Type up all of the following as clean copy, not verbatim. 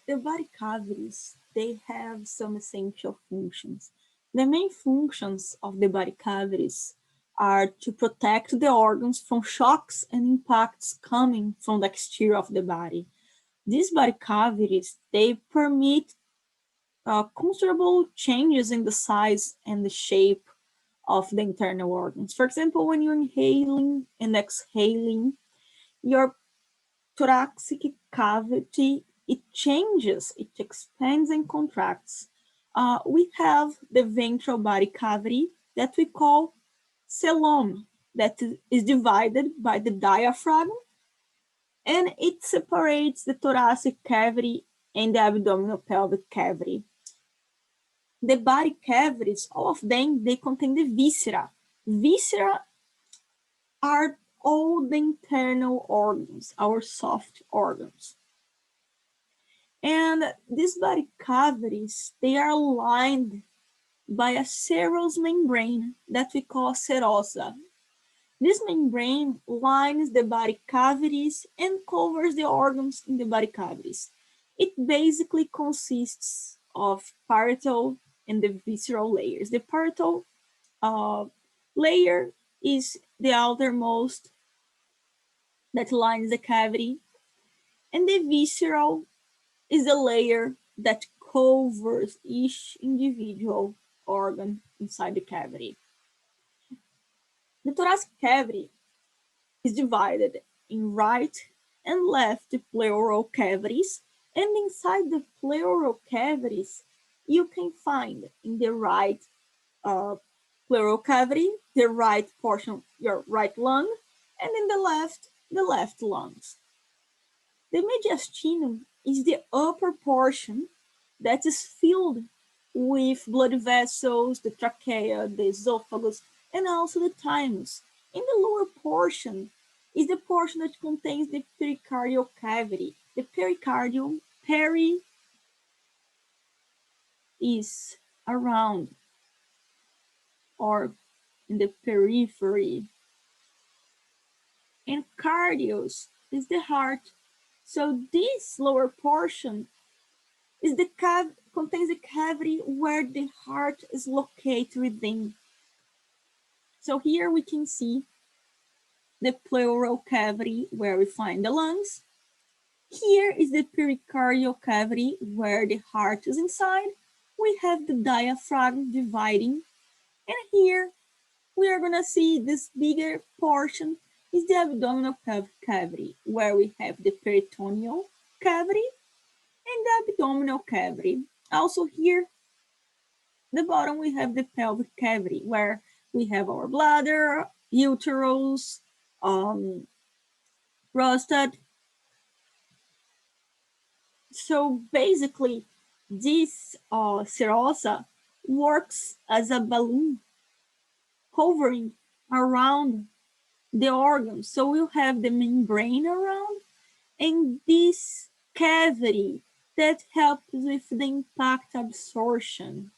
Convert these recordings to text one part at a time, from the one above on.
The body cavities, they have some essential functions. The main functions of the body cavities are to protect the organs from shocks and impacts coming from the exterior of the body. These body cavities, they permit considerable changes in the size and the shape of the internal organs. For example, when you're inhaling and exhaling, your thoracic cavity, it changes, it expands and contracts. We have the ventral body cavity that we call coelom, that is divided by the diaphragm, and it separates the thoracic cavity and the abdominal pelvic cavity. The body cavities, all of them, they contain the viscera. Viscera are all the internal organs, our soft organs. And these body cavities, they are lined by a serous membrane that we call serosa. This membrane lines the body cavities and covers the organs in the body cavities. It basically consists of parietal and the visceral layers. The parietal layer is the outermost that lines the cavity, and the visceral is the layer that covers each individual organ inside the cavity. The thoracic cavity is divided in right and left pleural cavities, and inside the pleural cavities, you can find in the right pleural cavity, the right portion, your right lung, and in the left lungs. The mediastinum is the upper portion that is filled with blood vessels, the trachea, the esophagus, and also the thymus. In the lower portion is the portion that contains the pericardial cavity. The pericardium, peri is around or in the periphery, and cardios is the heart. So this lower portion is contains the cavity where the heart is located within. So here we can see the pleural cavity where we find the lungs. Here is the pericardial cavity where the heart is inside. We have the diaphragm dividing, and here we are gonna see this bigger portion is the abdominal cavity where we have the peritoneal cavity and the abdominal cavity. Also here, the bottom we have the pelvic cavity where we have our bladder, uterus, prostate. So basically, this serosa works as a balloon hovering around the organs. So we'll have the membrane around and this cavity that helps with the impact absorption.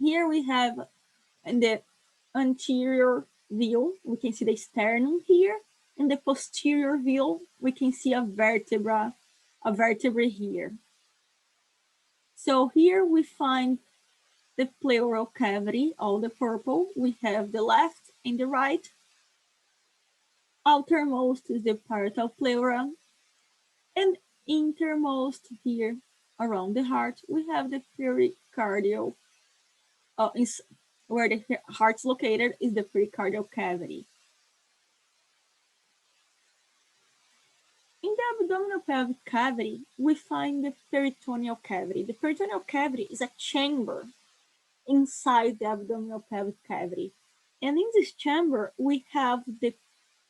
Here we have in the anterior view, we can see the sternum here. In the posterior view, we can see a vertebra here. So here we find the pleural cavity, all the purple. We have the left and the right. Outermost is the parietal pleura, and innermost here around the heart, we have the pericardial, where the heart's located is the pericardial cavity. In the abdominal pelvic cavity, we find the peritoneal cavity. The peritoneal cavity is a chamber inside the abdominal pelvic cavity. And in this chamber, we have the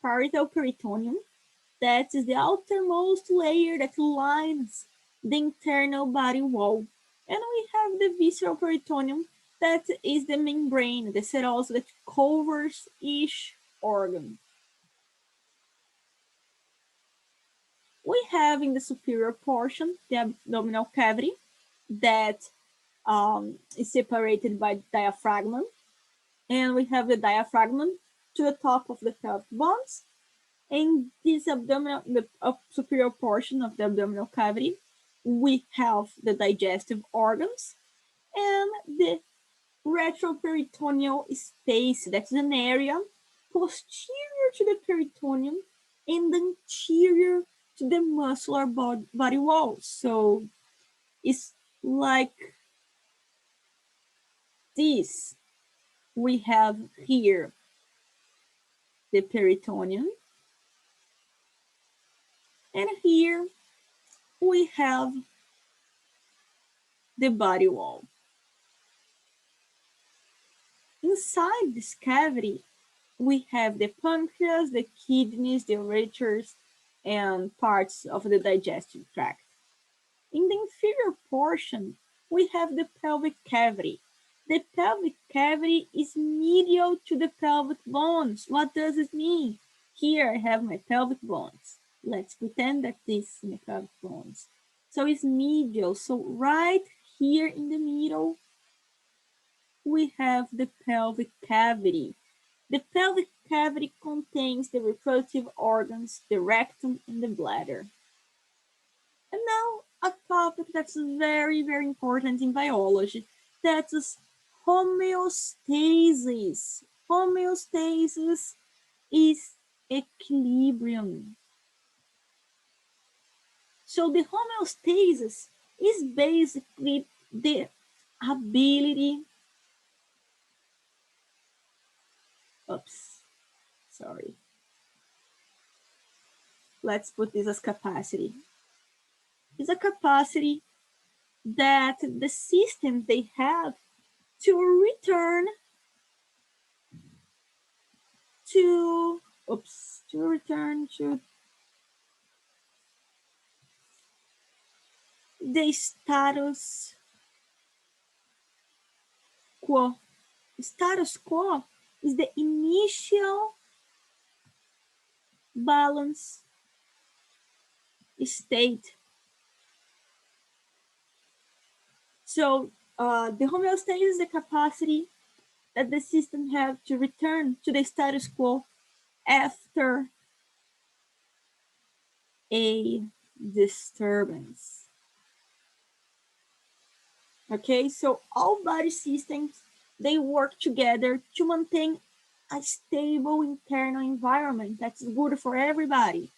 parietal peritoneum, that is the outermost layer that lines the internal body wall. And we have the visceral peritoneum, that is the membrane, the serosa that covers each organ. We have in the superior portion the abdominal cavity that is separated by diaphragm, and we have the diaphragm to the top of the pelvic bones, In this abdominal, the superior portion of the abdominal cavity, we have the digestive organs and the retroperitoneal space. That's an area posterior to the peritoneum and anterior to the muscular body wall. So it's like this. We have here the peritoneum, and here we have the body wall. Inside this cavity, we have the pancreas, the kidneys, the ureters, and parts of the digestive tract. In the inferior portion, we have the pelvic cavity. The pelvic cavity is medial to the pelvic bones. What does it mean? Here I have my pelvic bones. Let's pretend that this is my pelvic bones. So it's medial. So right here in the middle, we have the pelvic cavity. The pelvic cavity contains the reproductive organs, the rectum, and the bladder. And now a topic that's very, very important in biology. That's homeostasis. Homeostasis is equilibrium. So the homeostasis is basically the ability, oops, sorry. Let's put this as capacity. It's a capacity that the systems they have to return to the status quo. Status quo is the initial balance state. So the homeostasis is the capacity that the system have to return to the status quo after a disturbance. Okay, so all body systems, they work together to maintain a stable internal environment that's good for everybody.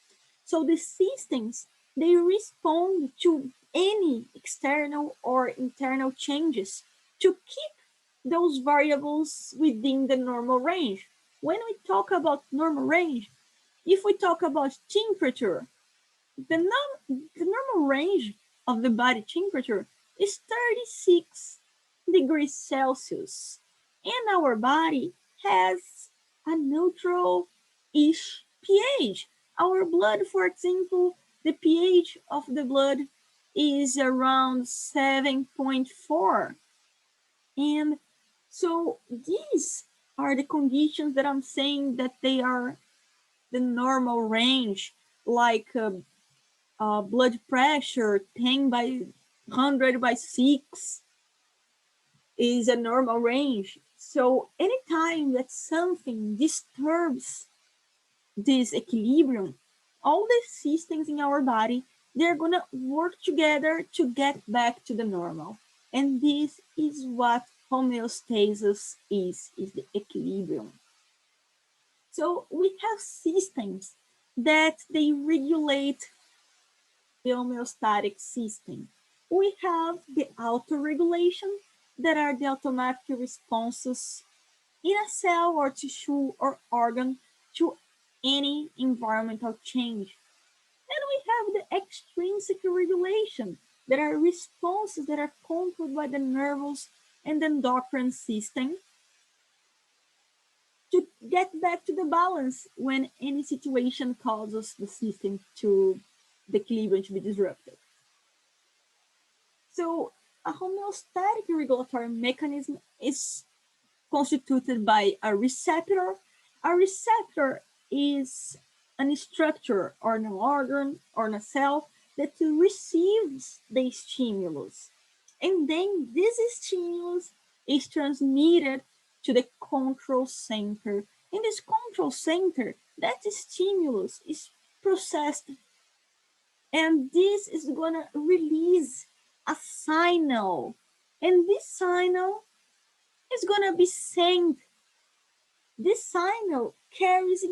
So the systems, they respond to any external or internal changes to keep those variables within the normal range. When we talk about normal range, if we talk about temperature, the normal range of the body temperature is 36 degrees Celsius, and our body has a neutral-ish pH. Our blood, for example, the pH of the blood is around 7.4. And so these are the conditions that I'm saying that they are the normal range, like blood pressure 10 by 100 by 6 is a normal range. So anytime that something disturbs this equilibrium, all the systems in our body, they're gonna work together to get back to the normal. And this is what homeostasis is the equilibrium. So we have systems that they regulate the homeostatic system. We have the auto-regulation, that are the automatic responses in a cell or tissue or organ to any environmental change. And we have the extrinsic regulation, that are responses that are controlled by the nervous and endocrine system to get back to the balance when any situation causes the system to the equilibrium to be disrupted. So a homeostatic regulatory mechanism is constituted by a receptor. A receptor is a structure or an organ or a cell that receives the stimulus. And then this stimulus is transmitted to the control center. And this control center that stimulus is processed, and this is gonna release a signal, and this signal is gonna be sent. This signal carries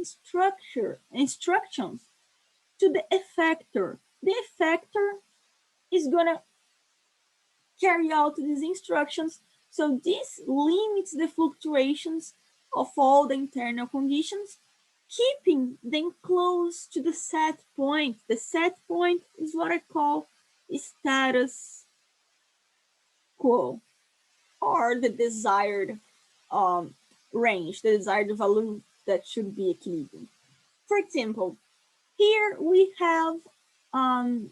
instructions to the effector. The effector is gonna carry out these instructions. So this limits the fluctuations of all the internal conditions, keeping them close to the set point. The set point is what I call status quo, or the desired um, range, the desired value that should be equilibrium. For example, here we have um,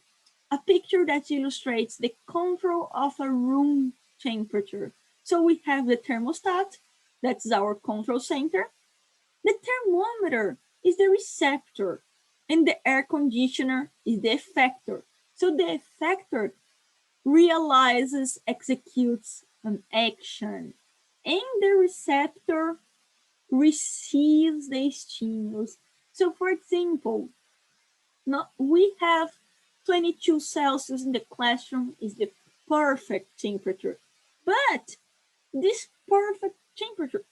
a picture that illustrates the control of a room temperature. So we have the thermostat, that's our control center. The thermometer is the receptor, and the air conditioner is the effector. So the effector realizes, executes an action, and the receptor receives the stimulus. So, for example, we have 22 Celsius in the classroom is the perfect temperature. But this perfect temperature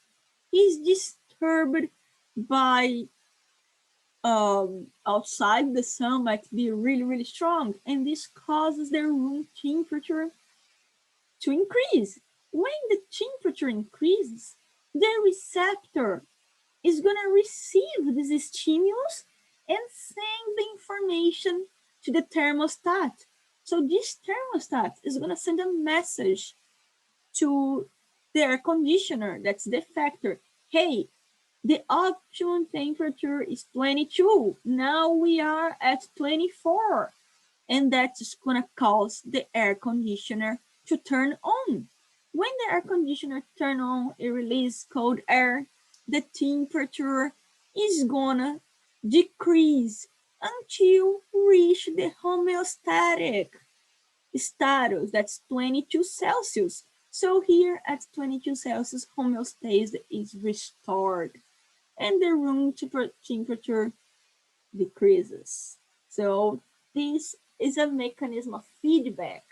is disturbed by outside. The sun might be really, really strong, and this causes the room temperature to increase. When the temperature increases, the receptor is going to receive this stimulus and send the information to the thermostat. So this thermostat is going to send a message to the air conditioner, that's the factor. Hey, the optimum temperature is 22. Now we are at 24. And that's going to cause the air conditioner to turn on. When the air conditioner turn on, it releases cold air. The temperature is gonna decrease until reach the homeostatic status. That's 22 Celsius. So here at 22 Celsius, homeostasis is restored, and the room temperature decreases. So this is a mechanism of feedback.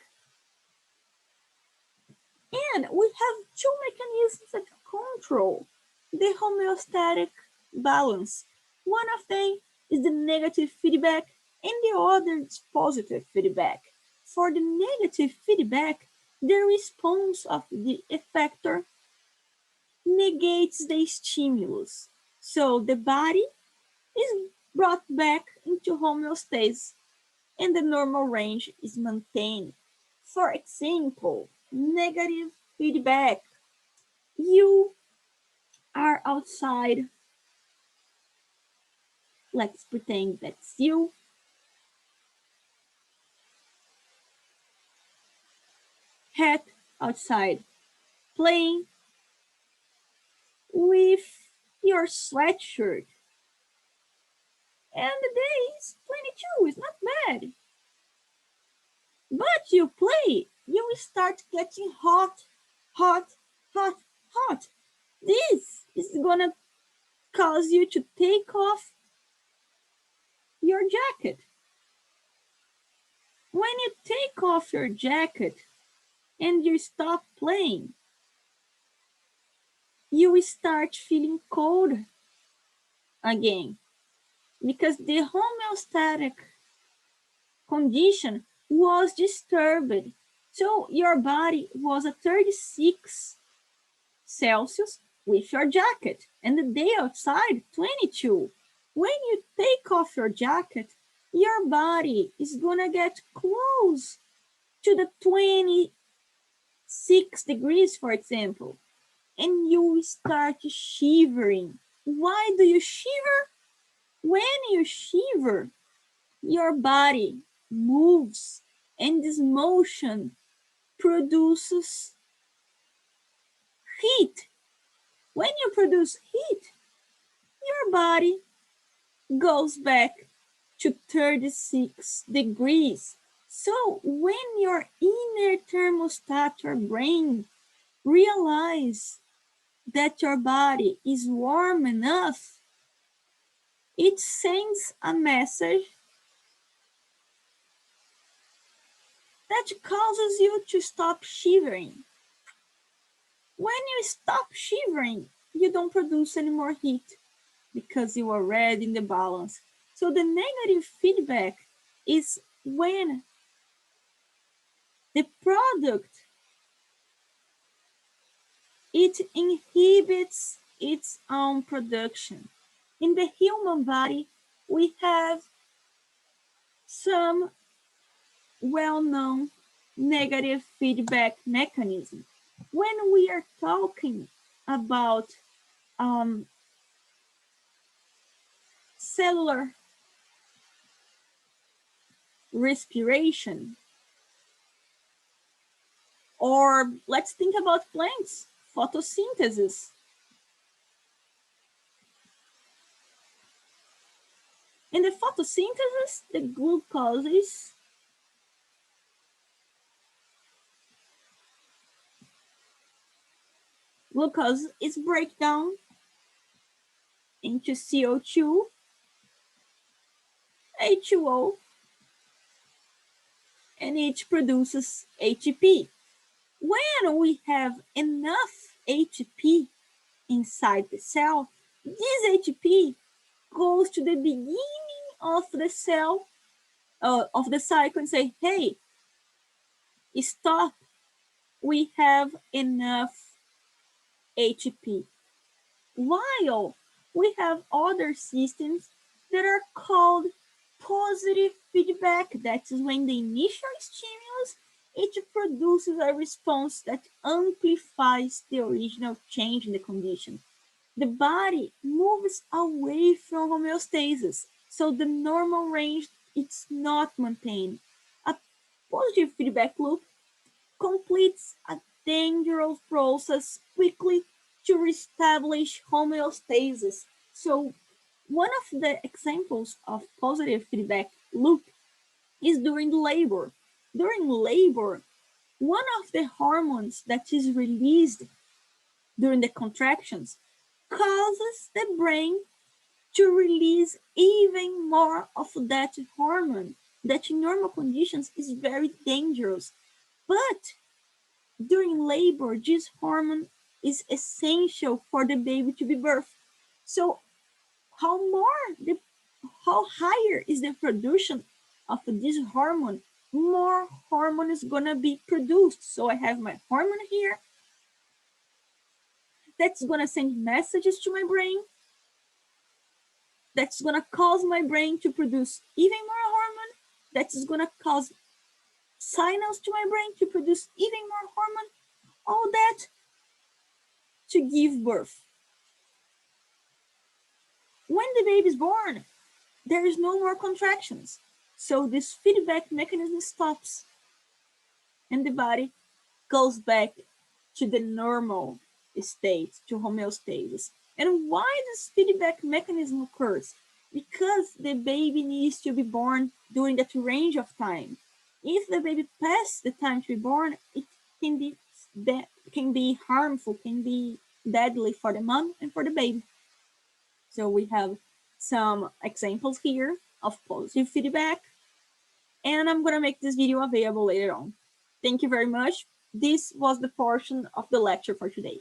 And we have two mechanisms that control the homeostatic balance. One of them is the negative feedback, and the other is positive feedback. For the negative feedback, the response of the effector negates the stimulus. So the body is brought back into homeostasis, and the normal range is maintained. For example, negative feedback. You are outside. Let's pretend that's you. Head outside playing with your sweatshirt. And the day is 22, it's not bad. But you play, you will start getting hot, hot, hot, hot. This is gonna cause you to take off your jacket. When you take off your jacket and you stop playing, you will start feeling cold again because the homeostatic condition was disturbed. So your body was at 36 Celsius with your jacket, and the day outside 22. When you take off your jacket, your body is gonna get close to the 26 degrees, for example, and you start shivering. Why do you shiver? When you shiver, your body moves, and this motion produces heat. When you produce heat, your body goes back to 36 degrees. So when your inner thermostat, your brain, realize that your body is warm enough, it sends a message that causes you to stop shivering. When you stop shivering, you don't produce any more heat because you are already in the balance. So the negative feedback is when the product, it inhibits its own production. In the human body, we have some well-known negative feedback mechanism. When we are talking about cellular respiration, or let's think about plants, photosynthesis. In the photosynthesis, the glucose is breakdown into CO2, H2O, and it produces ATP. When we have enough ATP inside the cell, this ATP goes to the beginning of the cell, of the cycle, and say, hey, stop, we have enough ATP. While we have other systems that are called positive feedback. That is when the initial stimulus, it produces a response that amplifies the original change in the condition. The body moves away from homeostasis, so the normal range it's not maintained. A positive feedback loop completes a dangerous process quickly to reestablish homeostasis. So one of the examples of positive feedback loop is during labor. During labor, one of the hormones that is released during the contractions causes the brain to release even more of that hormone that in normal conditions is very dangerous. But during labor, this hormone is essential for the baby to be birthed. So how more the how higher is the production of this hormone, more hormone is gonna be produced. So I have my hormone here that's gonna send messages to my brain, that's gonna cause my brain to produce even more hormone, that is gonna cause signals to my brain to produce even more hormone, all that to give birth. When the baby is born, there is no more contractions. So this feedback mechanism stops and the body goes back to the normal state, to homeostasis. And why this feedback mechanism occurs? Because the baby needs to be born during that range of time. If the baby passes the time to be born, it can be can be harmful, can be deadly for the mom and for the baby. So we have some examples here of positive feedback, and I'm gonna make this video available later on. Thank you very much. This was the portion of the lecture for today.